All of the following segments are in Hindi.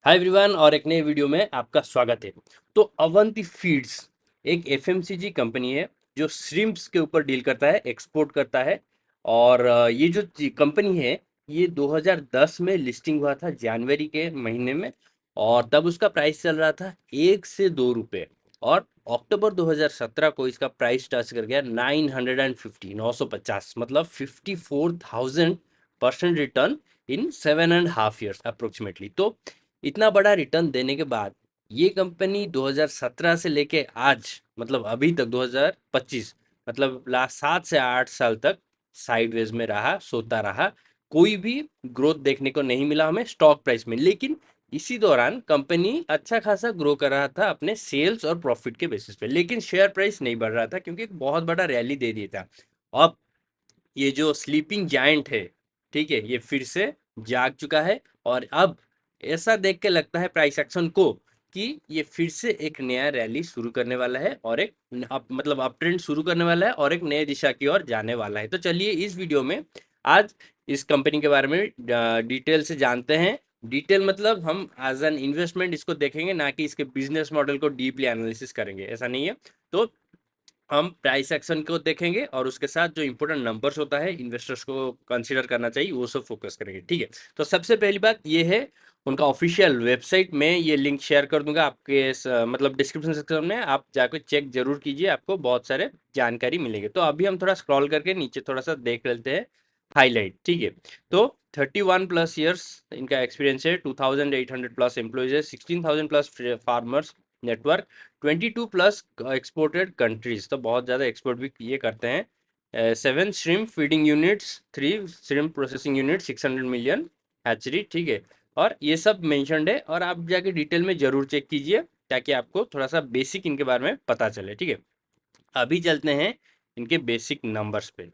हाय एवरीवन और एक नए वीडियो में आपका स्वागत है। तो अवंती फीड्स एक एफएमसीजी कंपनी है जो श्रिम्प्स के ऊपर डील करता है, एक्सपोर्ट करता है। और ये जो कंपनी है ये 2010 में लिस्टिंग हुआ था जनवरी के महीने में। और तब उसका प्राइस चल रहा था 1 से 2 रुपए। और अक्टूबर 2017 को इसका प्राइस टच कर गया 950 मतलब 54,000% रिटर्न इन 7.5 ईयर्स अप्रोक्सीमेटली। तो इतना बड़ा रिटर्न देने के बाद ये कंपनी 2017 से लेके आज मतलब अभी तक 2025 मतलब लास्ट 7 से 8 साल तक साइडवेज में रहा, सोता रहा। कोई भी ग्रोथ देखने को नहीं मिला हमें स्टॉक प्राइस में। लेकिन इसी दौरान कंपनी अच्छा खासा ग्रो कर रहा था अपने सेल्स और प्रॉफिट के बेसिस पे, लेकिन शेयर प्राइस नहीं बढ़ रहा था क्योंकि एक बहुत बड़ा रैली दे दिया था। अब ये जो स्लीपिंग जायंट है, ठीक है, ये फिर से जाग चुका है। और अब ऐसा देख के लगता है प्राइस एक्शन को कि ये फिर से एक नया रैली शुरू करने वाला है और एक मतलब अप ट्रेंड शुरू करने वाला है और एक नए दिशा की ओर जाने वाला है। तो चलिए इस वीडियो में आज इस कंपनी के बारे में डिटेल से जानते हैं। डिटेल मतलब हम एज एन इन्वेस्टमेंट इसको देखेंगे, ना कि इसके बिजनेस मॉडल को डीपली एनालिसिस करेंगे, ऐसा नहीं है। तो हम प्राइस एक्शन को देखेंगे और उसके साथ जो इंपॉर्टेंट नंबर्स होता है इन्वेस्टर्स को कंसीडर करना चाहिए वो सब फोकस करेंगे, ठीक है। तो सबसे पहली बात ये है उनका ऑफिशियल वेबसाइट में ये लिंक शेयर कर दूंगा आपके मतलब डिस्क्रिप्शन सेक्शन में, आप जाकर चेक जरूर कीजिए, आपको बहुत सारे जानकारी मिलेंगे। तो अभी हम थोड़ा स्क्रॉल करके नीचे थोड़ा सा देख लेते हैं हाईलाइट, ठीक है। तो 31+ ईयर्स इनका एक्सपीरियंस है, 2,800+ एम्प्लॉयज है, 16,000+ फार्मर्स नेटवर्क, 22+ एक्सपोर्टेड कंट्रीज, तो बहुत ज़्यादा एक्सपोर्ट भी ये करते हैं। 7 shrimp feeding units, 3 shrimp processing unit, 600 million hatchery, ठीक है। और ये सब मेंशन्ड है और आप जाके डिटेल में जरूर चेक कीजिए ताकि आपको थोड़ा सा बेसिक इनके बारे में पता चले, ठीक है। अभी चलते हैं इनके बेसिक नंबर्स पे।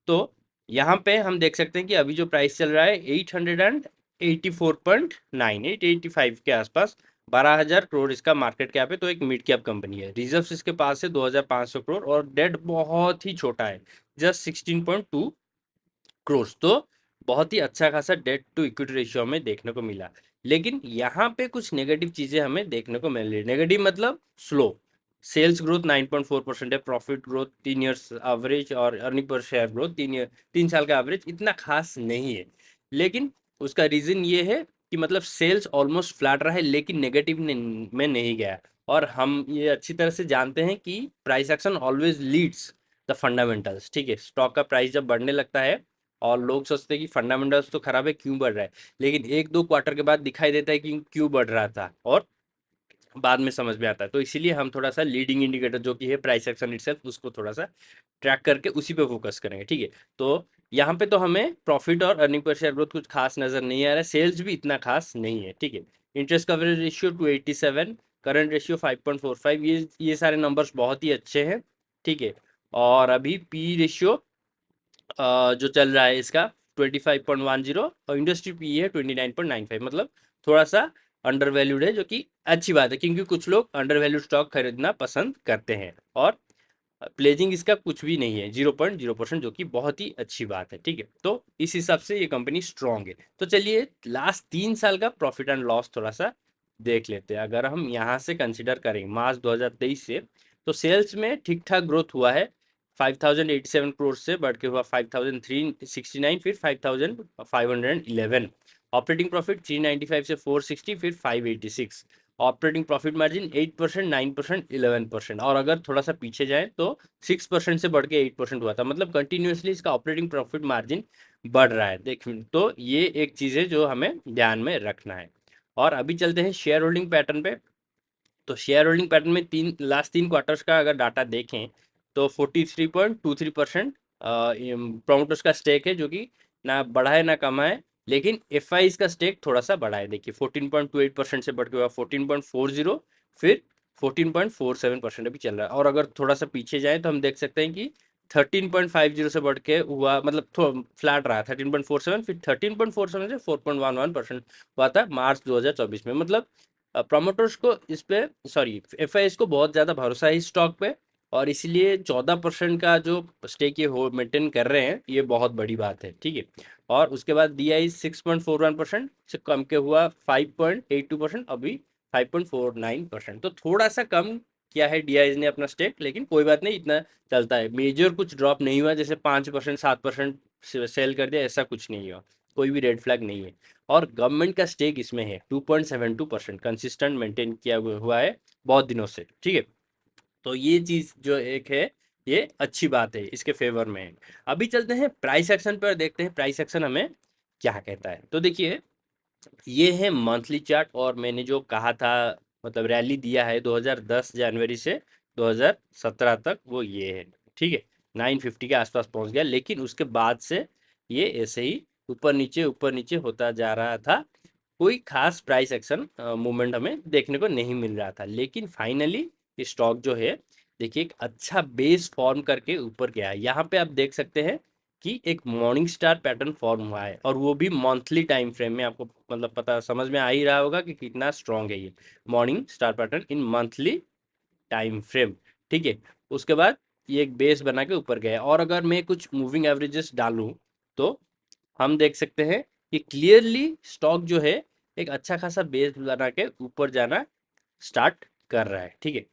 तो यहाँ पे हम देख सकते हैं कि अभी जो प्राइस चल रहा है 884.9, 885 के आसपास, 12,000 करोड़ इसका मार्केट कैप है। तो एक मिड कैप कंपनी है। रिजर्व्स इसके पास है 2,500 करोड़ और डेट बहुत ही छोटा है, जस्ट 16.2 करोड़। तो बहुत ही अच्छा खासा डेट टू इक्विटी रेशियो हमें देखने को मिला। लेकिन यहाँ पे कुछ नेगेटिव चीजें हमें देखने को मिल रही है। नेगेटिव मतलब स्लो सेल्स ग्रोथ 9.4% है, प्रॉफिट ग्रोथ 3 ईयर्स एवरेज और अर्निंग पर शेयर ग्रोथ 3 साल का एवरेज इतना खास नहीं है। लेकिन उसका रीजन ये है कि मतलब सेल्स ऑलमोस्ट फ्लैट रहा है लेकिन नेगेटिव में नहीं गया। और हम ये अच्छी तरह से जानते हैं कि price action always leads the fundamentals, ठीक है। स्टॉक का प्राइस जब बढ़ने लगता है और लोग सोचते हैं कि फंडामेंटल्स तो खराब है, क्यों बढ़ रहा है, लेकिन 1-2 क्वार्टर के बाद दिखाई देता है कि क्यों बढ़ रहा था और बाद में समझ में आता है। तो इसीलिए हम थोड़ा सा लीडिंग इंडिकेटर जो कि है प्राइस एक्शन इटसेल्फ, उसको थोड़ा सा ट्रैक करके उसी पे फोकस करेंगे, ठीक है। तो यहाँ पे तो हमें प्रॉफिट और अर्निंग पर शेयर ग्रोथ कुछ खास नजर नहीं आ रहा है, सेल्स भी इतना खास नहीं है, ठीक है। Interest coverage ratio 287, current ratio 5.45, ये सारे नंबर्स बहुत ही अच्छे हैं, ठीक है। और अभी पी रेशियो जो चल रहा है इसका 25.10 और इंडस्ट्री पी है 29.95, मतलब थोड़ा सा अंडर वैल्यूड है, जो कि अच्छी बात है क्योंकि कुछ लोग अंडर वैल्यूड स्टॉक खरीदना पसंद करते हैं। और प्लेजिंग इसका कुछ भी नहीं है, 0.0%, जो कि बहुत ही अच्छी बात है, ठीक है। तो इस हिसाब से ये कंपनी स्ट्रांग है। तो चलिए लास्ट 3 साल का प्रॉफिट एंड लॉस थोड़ा सा देख लेते हैं। अगर हम यहाँ से कंसिडर करें मार्च 2023 से, तो सेल्स में ठीक ठाक ग्रोथ हुआ है, 5,087 करोड़ से बढ़ के हुआ 5,369, फिर 5,511। ऑपरेटिंग प्रॉफिट 395 से 460, फिर 586। Operating profit margin 8%, 9%, 11%। और अगर थोड़ा सा पीछे जाए तो 6% से बढ़ के 8% हुआ था, मतलब कंटिन्यूसली इसका ऑपरेटिंग प्रॉफिट मार्जिन बढ़ रहा है। देख, तो ये एक चीज़ है जो हमें ध्यान में रखना है। और अभी चलते हैं शेयर होल्डिंग पैटर्न पे। तो शेयर होल्डिंग पैटर्न में लास्ट 3 क्वार्टर्स का अगर डाटा देखें तो 43.23% प्रोमोटर्स का स्टेक है, जो कि ना बढ़ा है ना कमा है। लेकिन एफ आई का स्टेक थोड़ा सा बढ़ा है, देखिए 14.28% से बढ़ के हुआ 14.40, फिर 14.47% अभी चल रहा है। और अगर थोड़ा सा पीछे जाए तो हम देख सकते हैं कि 13.50 से बढ़ के हुआ, मतलब फ्लैट रहा 13.47, फिर 13.47 से 4.11% हुआ था मार्च 2024 में। मतलब प्रमोटर्स को इस पे, सॉरी, एफ को बहुत ज़्यादा भरोसा है इस स्टॉक पे, और इसलिए 14% का जो स्टेक ये हो मेंटेन कर रहे हैं, ये बहुत बड़ी बात है, ठीक है। और उसके बाद DI 6.41% से कम के हुआ 5.82%, अभी 5.49%। तो थोड़ा सा कम किया है DI ने अपना स्टेक, लेकिन कोई बात नहीं, इतना चलता है। मेजर कुछ ड्रॉप नहीं हुआ, जैसे 5% 7% सेल कर दिया, ऐसा कुछ नहीं हुआ, कोई भी रेड फ्लैग नहीं है। और गवर्नमेंट का स्टेक इसमें है 2.72%, कंसिस्टेंट मेंटेन किया हुआ है बहुत दिनों से, ठीक है। तो ये चीज जो एक है, ये अच्छी बात है, इसके फेवर में है। अभी चलते हैं प्राइस एक्शन पर, देखते हैं प्राइस एक्शन हमें क्या कहता है। तो देखिए, ये है मंथली चार्ट, और मैंने जो कहा था, मतलब रैली दिया है 2010 जनवरी से 2017 तक, वो ये है, ठीक है। 950 के आसपास पहुंच गया, लेकिन उसके बाद से ये ऐसे ही ऊपर नीचे होता जा रहा था। कोई खास प्राइस एक्शन मूवमेंट हमें देखने को नहीं मिल रहा था, लेकिन फाइनली स्टॉक जो है, देखिए एक अच्छा बेस फॉर्म करके ऊपर गया है। यहाँ पे आप देख सकते हैं कि एक मॉर्निंग स्टार पैटर्न फॉर्म हुआ है, और वो भी मंथली टाइम फ्रेम में। आपको मतलब पता समझ में आ ही रहा होगा कि कितना स्ट्रांग है ये morning star pattern in monthly time frame, ठीक है। उसके बाद ये एक बेस बना के ऊपर गया, और अगर मैं कुछ मूविंग एवरेजेस डालूं, तो हम देख सकते हैं कि क्लियरली स्टॉक जो है एक अच्छा खासा बेस बना के ऊपर जाना स्टार्ट कर रहा है, ठीक है।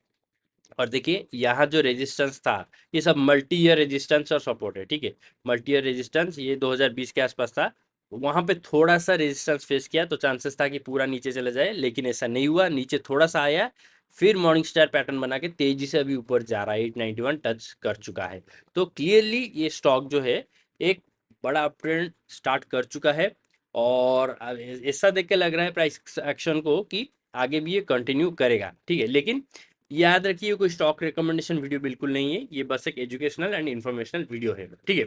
और देखिए यहाँ जो रेजिस्टेंस था, ये सब मल्टी ईयर रेजिस्टेंस और सपोर्ट है, ठीक है। मल्टी ईयर रेजिस्टेंस ये 2020 के आसपास था, वहां पे थोड़ा सा रेजिस्टेंस फेस किया, तो चांसेस था कि पूरा नीचे चला जाए, लेकिन ऐसा नहीं हुआ। नीचे थोड़ा सा आया, फिर मॉर्निंग स्टार पैटर्न बना के तेजी से अभी ऊपर जा रहा है, 891 टच कर चुका है। तो क्लियरली ये स्टॉक जो है एक बड़ा अपट्रेंड स्टार्ट कर चुका है, और ऐसा देख के लग रहा है प्राइस एक्शन को कि आगे भी ये कंटिन्यू करेगा, ठीक है। लेकिन याद रखिए, कोई स्टॉक रिकमेंडेशन वीडियो बिल्कुल नहीं है, ये बस एक एजुकेशनल एंड इन्फॉर्मेशनल वीडियो है, ठीक है।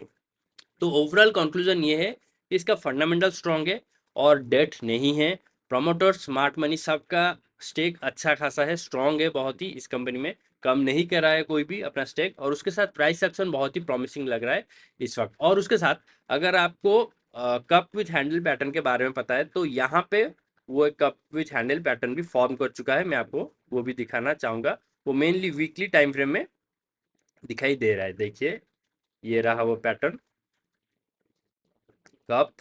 तो ओवरऑल कंक्लूजन ये है कि इसका फंडामेंटल स्ट्रांग है और डेट नहीं है। प्रोमोटर, स्मार्ट मनी, सबका स्टेक अच्छा खासा है, स्ट्रांग है बहुत ही इस कंपनी में, कम नहीं कर रहा है कोई भी अपना स्टेक। और उसके साथ प्राइस एक्शन बहुत ही प्रॉमिसिंग लग रहा है इस वक्त। और उसके साथ अगर आपको कप विथ हैंडल पैटर्न के बारे में पता है, तो यहाँ पे वो एक कप विथ हैंडल पैटर्न भी फॉर्म कर चुका है, मैं आपको वो भी दिखाना चाहूंगा। वो मेनली वीकली टाइम फ्रेम में दिखाई दे रहा है, देखिए ये रहा वो पैटर्न, कप,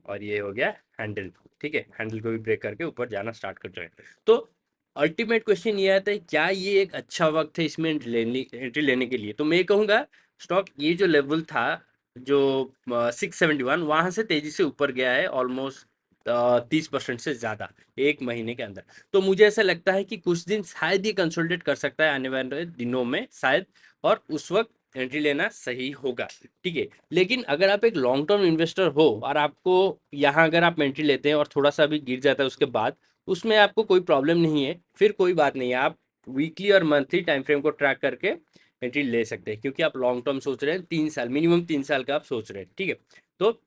और ये हो गया हैंडल, ठीक है। हैंडल को भी ब्रेक करके ऊपर जाना स्टार्ट कर जाए। तो अल्टीमेट क्वेश्चन ये आता है, क्या ये एक अच्छा वक्त है इसमें एंट्री लेने के लिए? तो मैं कहूंगा स्टॉक ये जो लेवल था, जो 671, वहां से तेजी से ऊपर गया है ऑलमोस्ट 30% से ज्यादा एक महीने के अंदर। तो मुझे ऐसा लगता है कि कुछ दिन शायद ये कंसोलिडेट कर सकता है आने वाले दिनों में शायद, और उस वक्त एंट्री लेना सही होगा, ठीक है। लेकिन अगर आप एक लॉन्ग टर्म इन्वेस्टर हो, और आपको यहाँ अगर आप एंट्री लेते हैं और थोड़ा सा भी गिर जाता है उसके बाद, उसमें आपको कोई प्रॉब्लम नहीं है, फिर कोई बात नहीं है, आप वीकली और मंथली टाइम फ्रेम को ट्रैक करके एंट्री ले सकते हैं, क्योंकि आप लॉन्ग टर्म सोच रहे हैं, 3 साल, मिनिमम 3 साल का आप सोच रहे हैं, ठीक है। तो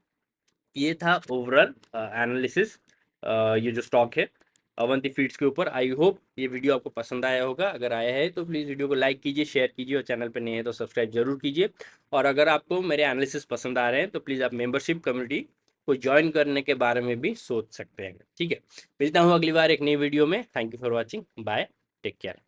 ये था ओवरऑल एनालिसिस, ये जो स्टॉक है अवंती फीड्स के ऊपर। आई होप ये वीडियो आपको पसंद आया होगा, अगर आया है तो प्लीज़ वीडियो को लाइक कीजिए, शेयर कीजिए, और चैनल पर नए हैं तो सब्सक्राइब जरूर कीजिए। और अगर आपको मेरे एनालिसिस पसंद आ रहे हैं, तो प्लीज़ आप मेंबरशिप कम्युनिटी को ज्वाइन करने के बारे में भी सोच सकते हैं, ठीक है। मिलता हूँ अगली बार एक नई वीडियो में। Thank you for watching, bye, take care.